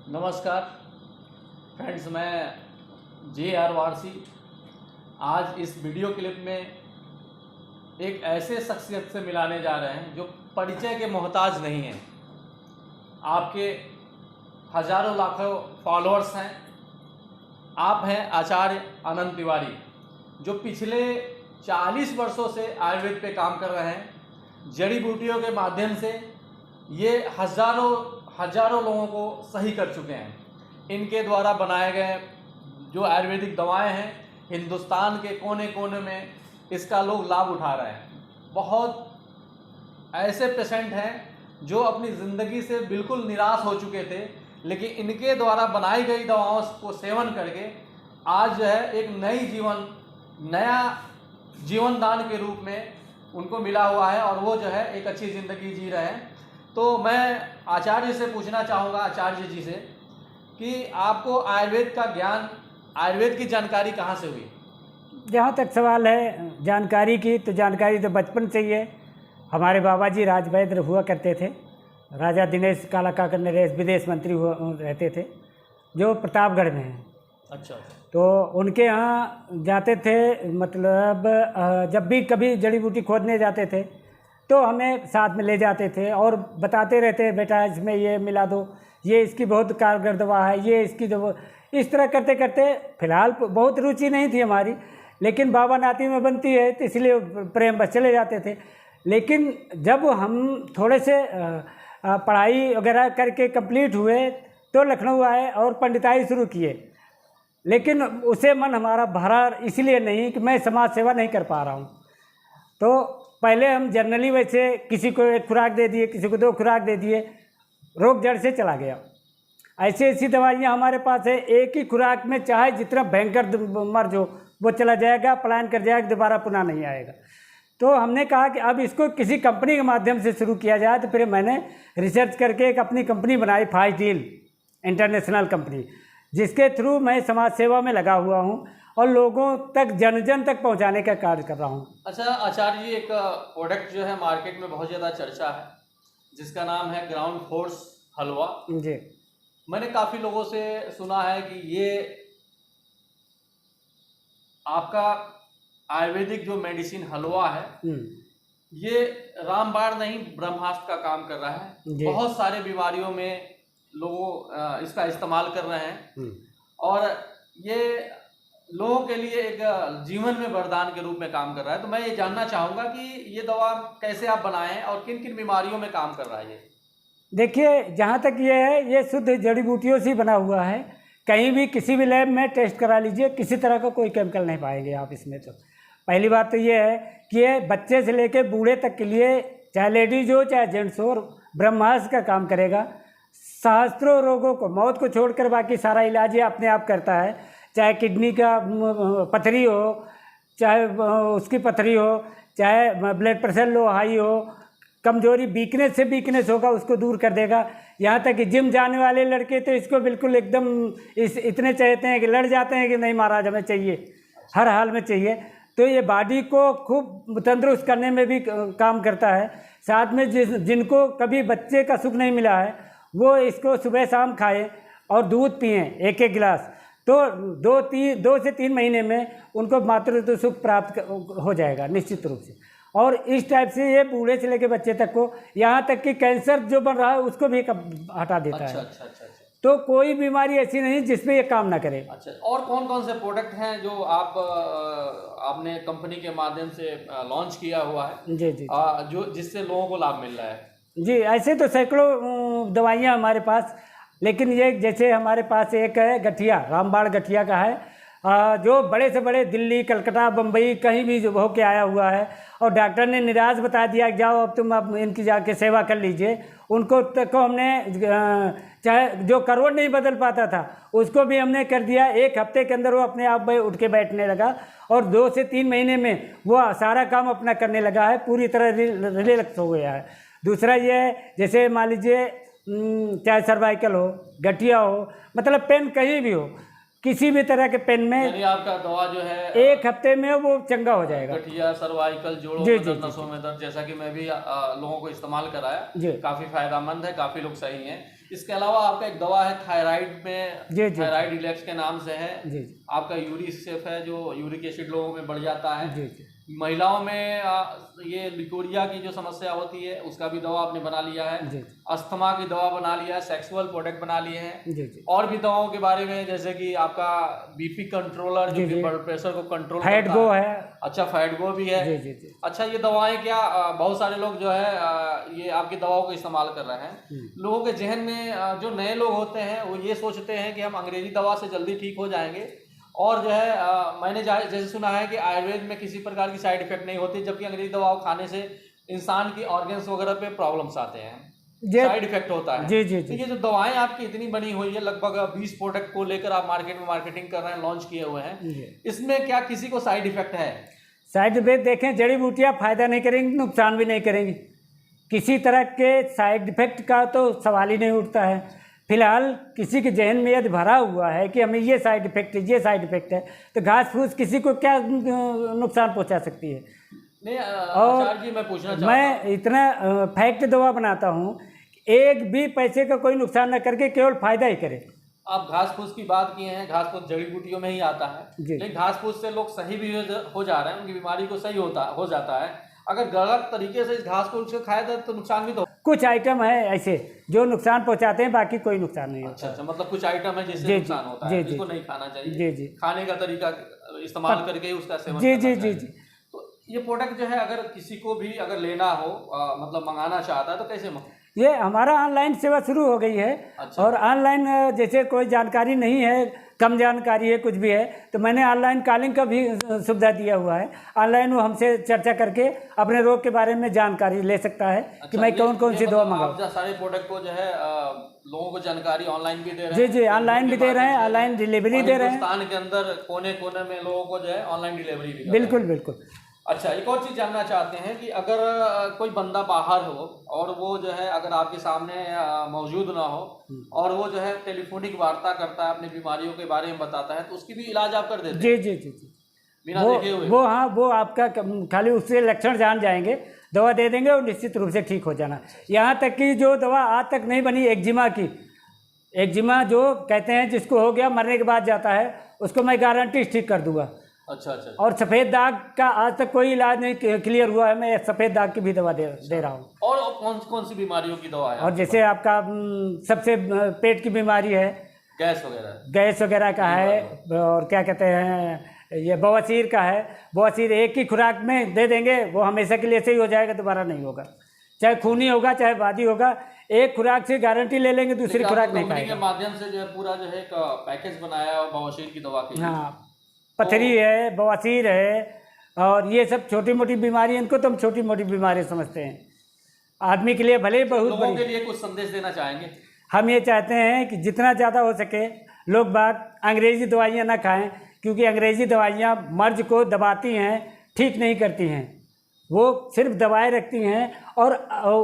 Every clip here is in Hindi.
नमस्कार फ्रेंड्स, मैं JR वारसी आज इस वीडियो क्लिप में एक ऐसे शख्सियत से मिलाने जा रहे हैं जो परिचय के मोहताज नहीं हैं। आपके हजारों लाखों फॉलोअर्स हैं। आप हैं आचार्य आनंद तिवारी, जो पिछले 40 वर्षों से आयुर्वेद पे काम कर रहे हैं। जड़ी बूटियों के माध्यम से ये हजारों लोगों को सही कर चुके हैं। इनके द्वारा बनाए गए जो आयुर्वेदिक दवाएं हैं, हिंदुस्तान के कोने कोने में इसका लोग लाभ उठा रहे हैं। बहुत ऐसे पेशेंट हैं जो अपनी ज़िंदगी से बिल्कुल निराश हो चुके थे, लेकिन इनके द्वारा बनाई गई दवाओं को सेवन करके आज जो है एक नया जीवन दान के रूप में उनको मिला हुआ है और वो जो है एक अच्छी ज़िंदगी जी रहे हैं। तो मैं आचार्य से पूछना चाहूँगा, आचार्य जी से, कि आपको आयुर्वेद का ज्ञान, आयुर्वेद की जानकारी कहाँ से हुई? जहाँ तक सवाल है जानकारी की, तो जानकारी तो बचपन से ही है। हमारे बाबा जी राजवैद्य हुआ करते थे। राजा दिनेश कालाकाकर नरेश विदेश मंत्री हुआ रहते थे, जो प्रतापगढ़ में हैं। अच्छा। तो उनके यहाँ जाते थे, मतलब जब भी कभी जड़ी बूटी खोदने जाते थे तो हमें साथ में ले जाते थे और बताते रहते, बेटा इसमें ये मिला दो, ये इसकी बहुत कारगर दवा है, ये इसकी दवा। इस तरह करते करते फिलहाल बहुत रुचि नहीं थी हमारी, लेकिन बाबा नाती में बनती है तो इसलिए प्रेम बस चले जाते थे। लेकिन जब हम थोड़े से पढ़ाई वगैरह करके कंप्लीट हुए तो लखनऊ आए और पंडिताई शुरू किए। लेकिन उसे मन हमारा भरा इसलिए नहीं कि मैं समाज सेवा नहीं कर पा रहा हूँ। तो पहले हम जनरली वैसे किसी को एक खुराक दे दिए, किसी को 2 खुराक दे दिए, रोग जड़ से चला गया। ऐसी दवाइयाँ हमारे पास है, एक ही खुराक में चाहे जितना भयंकर मर्ज हो वो चला जाएगा, पलायन कर जाएगा, दोबारा पुनः नहीं आएगा। तो हमने कहा कि अब इसको किसी कंपनी के माध्यम से शुरू किया जाए। तो फिर मैंने रिसर्च करके एक अपनी कंपनी बनाई, फास्ट डील इंटरनेशनल कंपनी, जिसके थ्रू मैं समाज सेवा में लगा हुआ हूँ और लोगों तक जन तक पहुंचाने का कार्य कर रहा हूं। अच्छा आचार्य जी, एक प्रोडक्ट जो है मार्केट में बहुत ज़्यादा चर्चा है, जिसका नाम है ग्राउंड फोर्स हलवा जी। मैंने काफ़ी लोगों से सुना है कि ये आपका आयुर्वेदिक जो मेडिसिन हलवा है, ये रामबाण नहीं ब्रह्मास्त्र का काम कर रहा है। बहुत सारे बीमारियों में लोग इसका इस्तेमाल कर रहे हैं और ये लोगों के लिए एक जीवन में वरदान के रूप में काम कर रहा है। तो मैं ये जानना चाहूँगा कि ये दवा कैसे आप बनाए हैं और किन किन बीमारियों में काम कर रहा है ये? देखिए, जहाँ तक ये है, ये शुद्ध जड़ी बूटियों से बना हुआ है। कहीं भी किसी भी लैब में टेस्ट करा लीजिए, किसी तरह का कोई केमिकल नहीं पाएंगे आप इसमें। तो पहली बात तो ये है कि ये बच्चे से लेके बूढ़े तक के लिए, चाहे लेडीज हो चाहे जेंट्स हो, ब्रह्मास्त्र का काम करेगा। सहस्त्रों रोगों को, मौत को छोड़कर बाकी सारा इलाज ये अपने आप करता है। चाहे किडनी का पथरी हो, चाहे उसकी पथरी हो, चाहे ब्लड प्रेशर लो हाई हो, कमजोरी वीकनेस होगा उसको दूर कर देगा। यहाँ तक कि जिम जाने वाले लड़के तो इसको बिल्कुल एकदम इतने चाहते हैं कि लड़ जाते हैं कि नहीं महाराज हमें चाहिए, हर हाल में चाहिए। तो ये बॉडी को खूब तंदुरुस्त करने में भी काम करता है। साथ में जिनको कभी बच्चे का सुख नहीं मिला है वो इसको सुबह शाम खाएँ और दूध पिएँ 1-1 गिलास, तो 2 से 3 महीने में उनको मातृत्व सुख प्राप्त हो जाएगा निश्चित रूप से। और इस टाइप से ये बूढ़े से लेकर बच्चे तक को, यहाँ तक कि कैंसर जो बन रहा है उसको भी हटा देता है। अच्छा। तो कोई बीमारी ऐसी नहीं जिसमें ये काम ना करे। अच्छा, और कौन कौन से प्रोडक्ट हैं जो आपने कंपनी के माध्यम से लॉन्च किया हुआ है? जी। जो जिससे लोगों को लाभ मिल रहा है? जी, ऐसे तो सैकड़ों दवाइयाँ हमारे पास, लेकिन ये जैसे हमारे पास एक है गठिया, रामबाण गठिया का है, जो बड़े से बड़े दिल्ली, कलकत्ता, बम्बई कहीं भी जो होके आया हुआ है और डॉक्टर ने निराश बता दिया कि जाओ अब इनकी जाके सेवा कर लीजिए। उनको तक को हमने, चाहे जो करवट नहीं बदल पाता था उसको भी हमने कर दिया। 1 हफ्ते के अंदर वो अपने आप उठ के बैठने लगा और 2 से 3 महीने में वो सारा काम अपना करने लगा है, पूरी तरह रिलैक्स हो गया है। दूसरा ये है, जैसे मान लीजिए चाहे सर्वाइकल हो, गठिया हो, मतलब पेन कहीं भी हो, किसी भी तरह के पेन में, यानी आपका दवा जो है 1 हफ्ते में वो चंगा हो जाएगा। गठिया, सर्वाइकल, जोड़ों में दर्द, नसों में दर्द, जैसा कि मैं भी लोगों को इस्तेमाल कराया, काफी फायदेमंद है, काफी लोग सही हैं। इसके अलावा आपका एक दवा है थायराइड में, जी जी थायराइड रिलैक्स के नाम से है। जी जी आपका यूरिक सेफ है, जो यूरिक एसिड लोगों में बढ़ जाता है। जी जी महिलाओं में ये लिकोरिया की जो समस्या होती है उसका भी दवा आपने बना लिया है। जी अस्थमा की दवा बना लिया है, सेक्सुअल प्रोडक्ट बना लिए हैं। जी जी और भी दवाओं के बारे में, जैसे कि आपका बीपी कंट्रोलर जो जी, कि जी। ब्लड प्रेशर को कंट्रोल फैट करता गो है। है। अच्छा, फैट गो भी है। जी जी जी अच्छा, ये दवाएं क्या बहुत सारे लोग जो है ये आपकी दवाओं को इस्तेमाल कर रहे हैं। लोगों के जहन में जो नए लोग होते हैं वो ये सोचते हैं कि हम अंग्रेजी दवा से जल्दी ठीक हो जाएंगे, और जो है मैंने जैसे सुना है कि आयुर्वेद में किसी प्रकार की साइड इफेक्ट नहीं होती, जबकि अंग्रेजी दवाओं खाने से इंसान की ऑर्गन्स वगैरह पे प्रॉब्लम्स आते हैं, साइड इफेक्ट होता है। जी जी तो जी ये जो दवाएं आपकी इतनी बनी हुई है, लगभग 20 प्रोडक्ट को लेकर आप मार्केट में मार्केटिंग कर रहे हैं, लॉन्च किए हुए हैं, जी। इसमें क्या किसी को साइड इफेक्ट है? साइड इफेक्ट देखें, जड़ी बूटियाँ फायदा नहीं करेंगी, नुकसान भी नहीं करेंगी। किसी तरह के साइड इफेक्ट का तो सवाल ही नहीं उठता है। फिलहाल किसी के जहन में यदि भरा हुआ है कि हमें ये साइड इफेक्ट है, ये साइड इफेक्ट है, तो घास फूस किसी को क्या नुकसान पहुंचा सकती है। नहीं और आचार्य जी, मैं पूछना चाहता हूं, मैं इतना फैक्ट दवा बनाता हूँ कि एक भी पैसे का कोई नुकसान न करके केवल फायदा ही करे। आप घास फूस की बात किए हैं, घास फूस जड़ी बूटियों में ही आता है, जी। लेकिन घास फूस से लोग सही भी हो जा रहे हैं, उनकी बीमारी को सही हो जाता है। अगर गलत तरीके से इस घास को उसको खाया तो नुकसान भी तो। कुछ आइटम है ऐसे जो नुकसान पहुंचाते हैं, बाकी कोई नुकसान नहीं होता। अच्छा, मतलब कुछ आइटम है जिससे जी, नुकसान होता जी, है, जी, जिसको नहीं खाना चाहिए। जी जी खाने का तरीका इस्तेमाल करके ही उसका सेवन जी करना जी जी चाहिए। जी तो ये प्रोडक्ट जो है, अगर किसी को भी अगर लेना हो, मतलब मंगाना चाहता है, तो कैसे ये हमारा ऑनलाइन सेवा शुरू हो गई है। अच्छा। और ऑनलाइन जैसे कोई जानकारी नहीं है, कम जानकारी है, कुछ भी है, तो मैंने ऑनलाइन कॉलिंग का भी सुविधा दिया हुआ है। ऑनलाइन वो हमसे चर्चा करके अपने रोग के बारे में जानकारी ले सकता है कि मैं कौन कौन सी दवा मंगाऊँ। आप सारे प्रोडक्ट को जो है लोगों को जानकारी ऑनलाइन भी दे रहे जी हैं? जी, ऑनलाइन भी दे रहे हैं, ऑनलाइन डिलीवरी दे रहे हैं। हिंदुस्तान के अंदर कोने कोने में लोगों को जो है ऑनलाइन डिलीवरी भी कर रहे हैं। बिल्कुल बिल्कुल। अच्छा, एक और चीज़ जानना चाहते हैं कि अगर कोई बंदा बाहर हो और वो जो है अगर आपके सामने मौजूद ना हो, और वो जो है टेलीफोनिक वार्ता करता है, अपनी बीमारियों के बारे में बताता है, तो उसकी भी इलाज आप कर देते हैं? जी जी जी जी, बिना देखे हुए? वो हाँ, वो आपका खाली उससे लक्षण जान जाएंगे, दवा दे देंगे और निश्चित रूप से ठीक हो जाना। यहाँ तक कि जो दवा आज तक नहीं बनी एक्जिमा की, एक्जिमा जो कहते हैं जिसको हो गया मरने के बाद जाता है, उसको मैं गारंटी ठीक कर दूंगा। अच्छा अच्छा। और सफ़ेद दाग का आज तक कोई इलाज नहीं क्लियर हुआ है, मैं सफ़ेद दाग की भी दवा दे रहा हूँ। और कौन कौन सी बीमारियों की दवा है? और जैसे आपका सबसे पेट की बीमारी है, गैस वगैरह का है, और क्या कहते हैं ये बवासीर का है। बवासीर एक ही खुराक में दे देंगे, वो हमेशा के लिए सही हो जाएगा, दोबारा नहीं होगा। चाहे खूनी होगा चाहे वादी होगा, एक खुराक से गारंटी ले लेंगे, दूसरी खुराक नहीं खाएगा। के माध्यम से जो है पूरा जो है एक पैकेज बनाया है बवासीर की दवा के। हाँ, पथरी है, बवासीर है, और ये सब छोटी मोटी बीमारी, इनको तो हम छोटी मोटी बीमारी समझते हैं। आदमी के लिए भले ही बहुत लोगों बड़ी। के लिए कुछ संदेश देना चाहेंगे? हम ये चाहते हैं कि जितना ज़्यादा हो सके लोग बाग अंग्रेज़ी दवाइयाँ ना खाएं, क्योंकि अंग्रेज़ी दवाइयाँ मर्ज को दबाती हैं, ठीक नहीं करती हैं। वो सिर्फ दवाएं रखती हैं और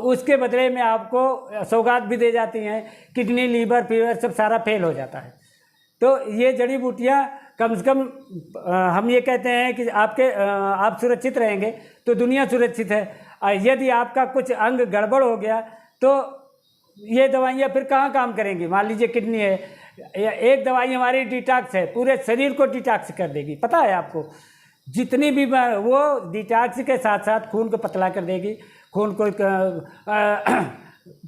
उसके बदले में आपको सौगात भी दे जाती हैं, किडनी, लीवर, फीवर सब सारा फेल हो जाता है। तो ये जड़ी बूटियाँ कम से कम हम ये कहते हैं कि आप सुरक्षित रहेंगे तो दुनिया सुरक्षित है। यदि आपका कुछ अंग गड़बड़ हो गया तो ये दवाइयाँ फिर कहाँ काम करेंगी। मान लीजिए किडनी है, एक दवाई हमारी डिटॉक्स है, पूरे शरीर को डिटॉक्स कर देगी, पता है आपको। जितनी भी वो डिटॉक्स के साथ साथ खून को पतला कर देगी, खून को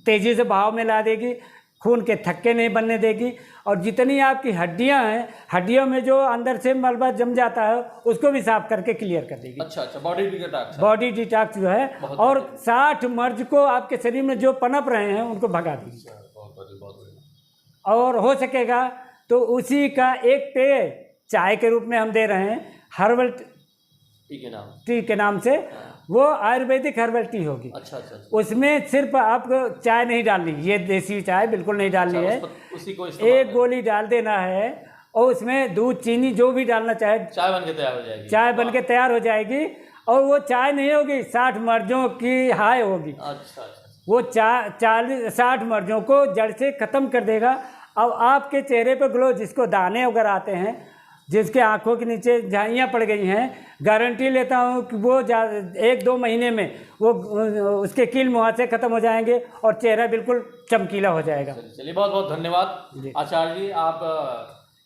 तेज़ी से बहाव में ला देगी, खून के थक्के नहीं बनने देगी, और जितनी आपकी हड्डियां हैं, हड्डियों में जो अंदर से मलबा जम जाता है उसको भी साफ करके क्लियर कर देगी। अच्छा अच्छा, बॉडी डिटॉक्स। बॉडी डिटॉक्स जो है, और 60 मर्ज को आपके शरीर में जो पनप रहे हैं उनको भगा देगी। और हो सकेगा तो उसी का एक पेय चाय के रूप में हम दे रहे हैं, हर्बल टी के नाम से। वो आयुर्वेदिक हर्बल टी होगी। अच्छा अच्छा। उसमें सिर्फ आपको चाय नहीं डालनी, ये देसी चाय बिल्कुल नहीं डालनी है, उसी को एक गोली डाल देना है, और उसमें दूध, चीनी जो भी डालना चाहे, चाय बन के तैयार हो जाएगी। चाय बन के तैयार हो जाएगी। और वो चाय नहीं होगी, 60 मर्जों की हाय होगी। अच्छा अच्छा। वो 60 मर्जों को जड़ से ख़त्म कर देगा। अब आपके चेहरे पर ग्लो, जिसको दाने वगैरह आते हैं, जिसके आंखों के नीचे झाइयाँ पड़ गई हैं, गारंटी लेता हूँ कि वो 1-2 महीने में वो उसके कील मुहासे खत्म हो जाएंगे और चेहरा बिल्कुल चमकीला हो जाएगा। चलिए, बहुत बहुत जी। धन्यवाद आचार्य जी। आप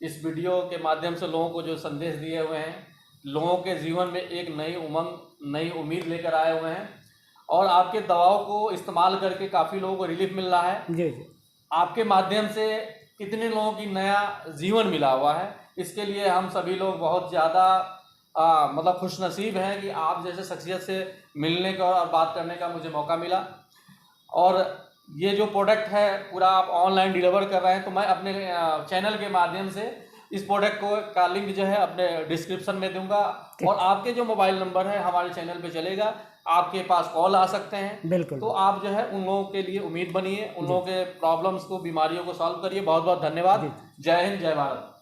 इस वीडियो के माध्यम से लोगों को जो संदेश दिए हुए हैं, लोगों के जीवन में एक नई उमंग, नई उम्मीद लेकर आए हुए हैं और आपके दवाओं को इस्तेमाल करके काफ़ी लोगों को रिलीफ मिल रहा है। जी जी। आपके माध्यम से कितने लोगों की नया जीवन मिला हुआ है, इसके लिए हम सभी लोग बहुत ज़्यादा मतलब खुशनसीब हैं कि आप जैसे शख्सियत से मिलने का और बात करने का मुझे मौका मिला। और ये जो प्रोडक्ट है पूरा आप ऑनलाइन डिलीवर कर रहे हैं, तो मैं अपने चैनल के माध्यम से इस प्रोडक्ट को का लिंक जो है अपने डिस्क्रिप्शन में दूंगा और आपके जो मोबाइल नंबर है हमारे चैनल पे चलेगा, आपके पास कॉल आ सकते हैं। बिल्कुल। तो आप जो है उन लोगों के लिए उम्मीद बनिए, उन लोगों के प्रॉब्लम्स को, बीमारियों को सॉल्व करिए। बहुत बहुत धन्यवाद। जय हिंद, जय भारत।